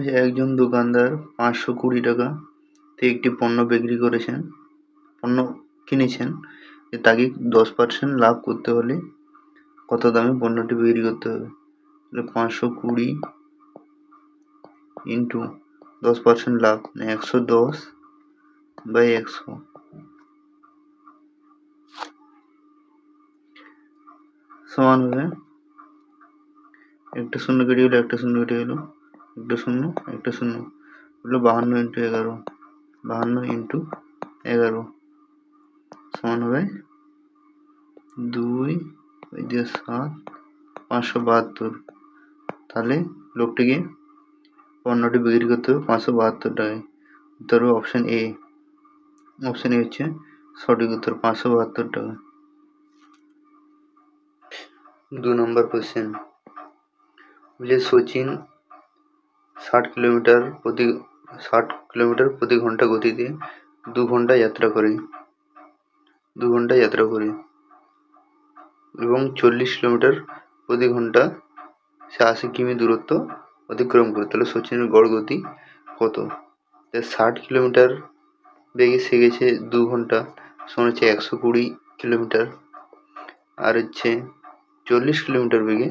যে একজন দোকানদার 520 টাকাতে একটি পণ্য বিক্রি করেছেন, পণ্য কিনেছেন, তাকে 10% লাভ করতে হলে কত দামে পণ্যটি বিক্রি করতে হবে? তাহলে 520 ইন্টু 10% লাভ, 110/100 সমান হবে, একটা শূন্য কেটে গেলো, একটা শূন্য কেটে গেলো, একটা শূন্য, একটা শূন্য, হলো 52 ইন্টু 11, 52 ইন্টু 11 সমান হবে 2/7, 572। তাহলে লোকটিকে পণ্যটি বিক্রি করতে হবে 572 টাকায়। উত্তর হবে অপশন এ। অপশন এ হচ্ছে সঠিক উত্তর, 572 টাকা। 2 নম্বর কোশ্চেন, বলে সচিন 60 কিলোমিটার প্রতি ঘন্টা গতিতে 2 ঘন্টা যাত্রা করে এবং 40 কিলোমিটার প্রতি ঘন্টা সে 80 কিমি দূরত্ব অতিক্রম করে। তাহলে সচিনের গড় গতি কত? 60 কিলোমিটার বেগে সে গেছে 2 ঘন্টা, সমান হচ্ছে 120 কিলোমিটার। আর হচ্ছে 40 কিলোমিটার বেগে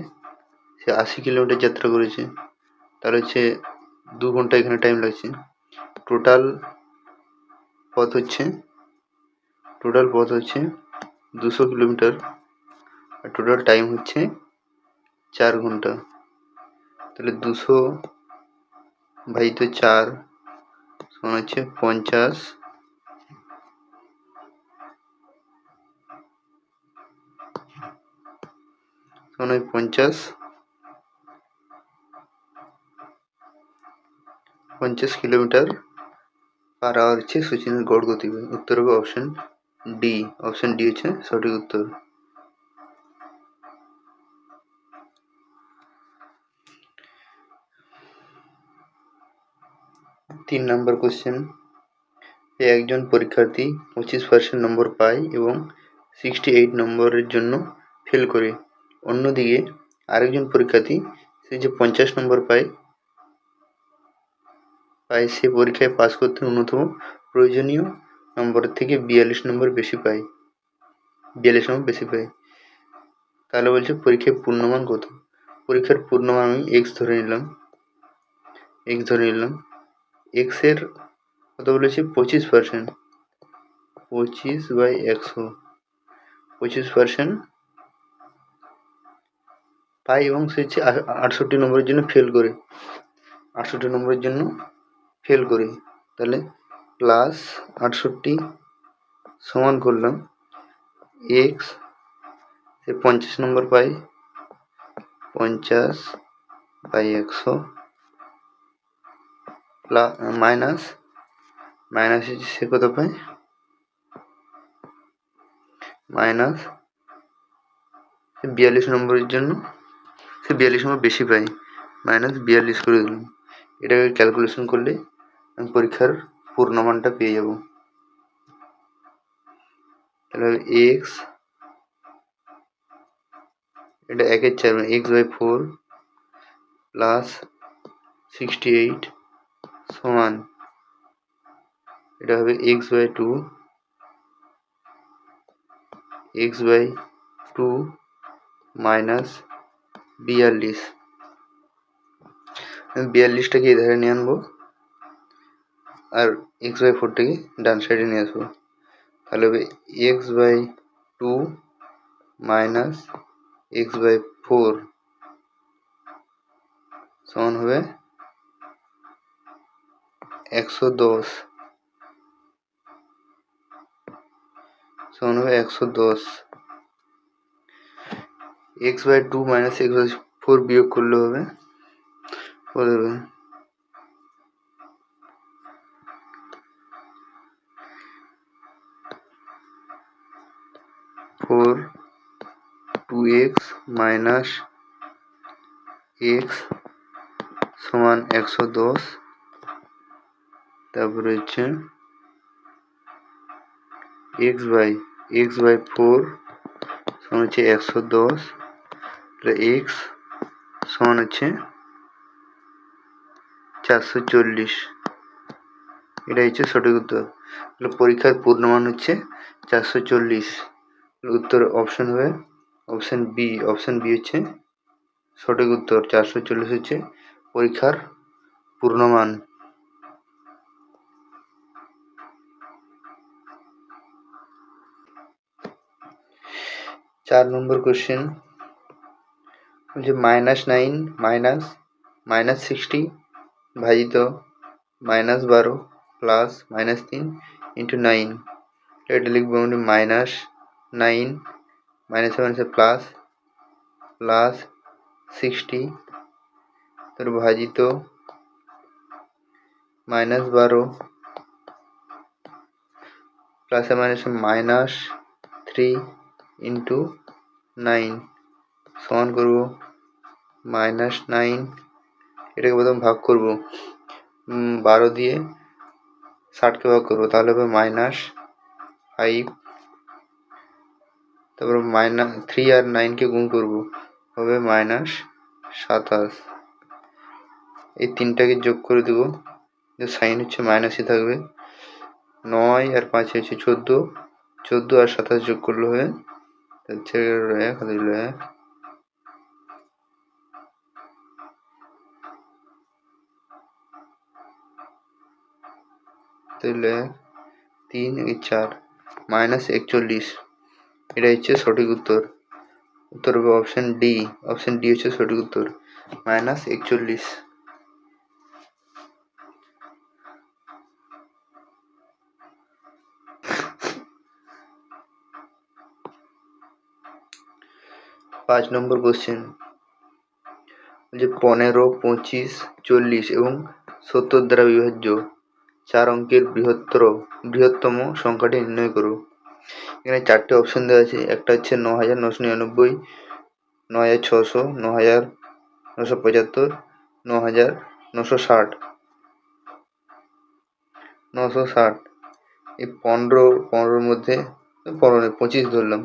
সে 80 কিলোমিটার যাত্রা করেছে, তাহলে হচ্ছে 2 ঘন্টা এখানে টাইম লাগছে। টোটাল পথ হচ্ছে 200 কিলোমিটার, আর টোটাল টাইম হচ্ছে 4 ঘন্টা। তাহলে 200/4 সমান হচ্ছে 50, সমান হয় 50 কিলোমিটার পার আওয়ার হচ্ছে সচিনের গড় গতিবেগ। উত্তর হবে অপশন ডি। অপশন ডি হচ্ছে সঠিক উত্তর। 3 নম্বর কোশ্চেন, একজন পরীক্ষার্থী 25% নম্বর পায় এবং 68 নম্বরের জন্য ফেল করে। অন্যদিকে আরেকজন পরীক্ষার্থী সে যে 50 নম্বর পায় সে পরীক্ষায় পাস করতে ন্যূনতম প্রয়োজনীয় নম্বরের থেকে 42 নম্বর বেশি পায়। তাহলে বলছে পরীক্ষায় পূর্ণমান কত? পরীক্ষার পূর্ণমান আমি এক্স ধরে নিলাম। এক্স এর কত বলেছি? 25%। 25/100, 25% পাই এবং সে হচ্ছে 68 নম্বরের জন্য ফেল করে। তাহলে প্লাস 68 সমান করলাম এক্স, সে 50 নম্বর পাই, 50/100 মাইনাস হচ্ছে সে কত পায়, মাইনাস 42 নম্বরের জন্য সে 42 নম্বর বেশি পায়, -42 করে দিলাম। এটাকে ক্যালকুলেশন করলে আমি পরীক্ষার পূর্ণমানটা পেয়ে যাব। তাহলে এক্স, এটা 1/4 x/4 প্লাস 68 সমান, এটা হবে x/2 মাইনাস 42। আমি 42টাকে এধারে নিয়ে আনবো আর x/4টাকে ডান সাইডে নিয়ে আসবো। তাহলে হবে x/2 মাইনাস x/4 সমান হবে 110, x/2 মাইনাস x/4 বিয়োগ করলে হবে 2x মাইনাস x সমান 110, তারপরে হচ্ছে x/4 সমান হচ্ছে 110, x সমান হচ্ছে 440, এটা হচ্ছে সঠিক উত্তর। পরীক্ষার পূর্ণমান হচ্ছে 440। উত্তর অপশন হবে অপশন বি। অপশন বি হচ্ছে সঠিক উত্তর। 440 হচ্ছে পরীক্ষার পূর্ণমান। 4 নম্বর কোশ্চেন যে -9 -60 ভাজিত -12 প্লাস -3 ইন্টু 9, এটা লিখবো আমরা -9 প্লাস প্লাস 60 তার ভাজিত -12 প্লাসে মাইনাসে -3 ইন্টু 9 সমান করবো -9, এটাকে প্রথম ভাগ করবো 12 দিয়ে 60কে ভাগ করবো, তাহলে হবে -5, তারপর -3 আর 9কে গুণ করবো, হবে -27। এই তিনটাকে যোগ করে দেবো, যে সাইন হচ্ছে মাইনাসই থাকবে। 9 আর 5 হচ্ছে 14, 14 আর 27 যোগ করলে হবে 3 4 -41, এটা হচ্ছে সঠিক উত্তর। উত্তর হবে অপশন ডি। অপশন ডি হচ্ছে সঠিক উত্তর, -41। 5 নম্বর কোশ্চেন যে 15, 25, 40 এবং 70 দ্বারা বিভাজ্য 4 অঙ্কের বৃহত্তম সংখ্যাটি নির্ণয় করো। এখানে 4টে অপশন দেওয়া আছে। একটা হচ্ছে 9999, 9600, 9975, 9960। 960 এই 15 মধ্যে 25 ধরলাম,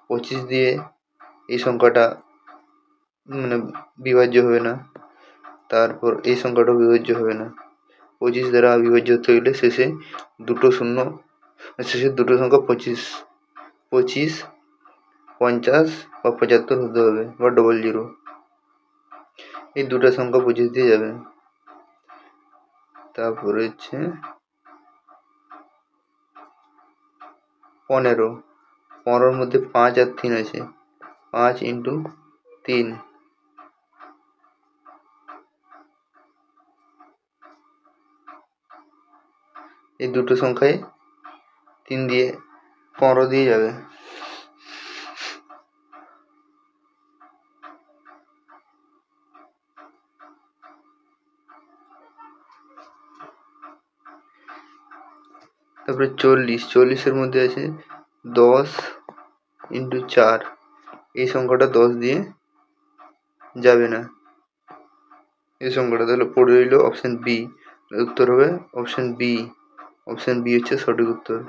25 দিয়ে এই সংখ্যাটা মানে বিভাজ্য হবে না, তারপর এই সংখ্যাটাও বিভাজ্য হবে না। 25 দ্বারা বিভাজ্য হতে গেলে শেষের দুটো সংখ্যা 25, 50 বা 75 হতে হবে, বা 00। এই দুটো সংখ্যা 25 দিয়ে যাবে। তারপরে হচ্ছে 15 মধ্যে 5 আর 3 আছে, 5 ইন্টু 3, এই দুটো সংখ্যায় 3 দিয়ে 15 দিয়ে যাবে। তারপরে 40 মধ্যে আছে 10 ইন্টু 4, এই সংখ্যাটা 10 দিয়ে যাবে না, এই সংখ্যাটা তাহলে পড়ে রইল অপশন বি। উত্তর হবে অপশন বি। অপশন বি হচ্ছে সঠিক উত্তর।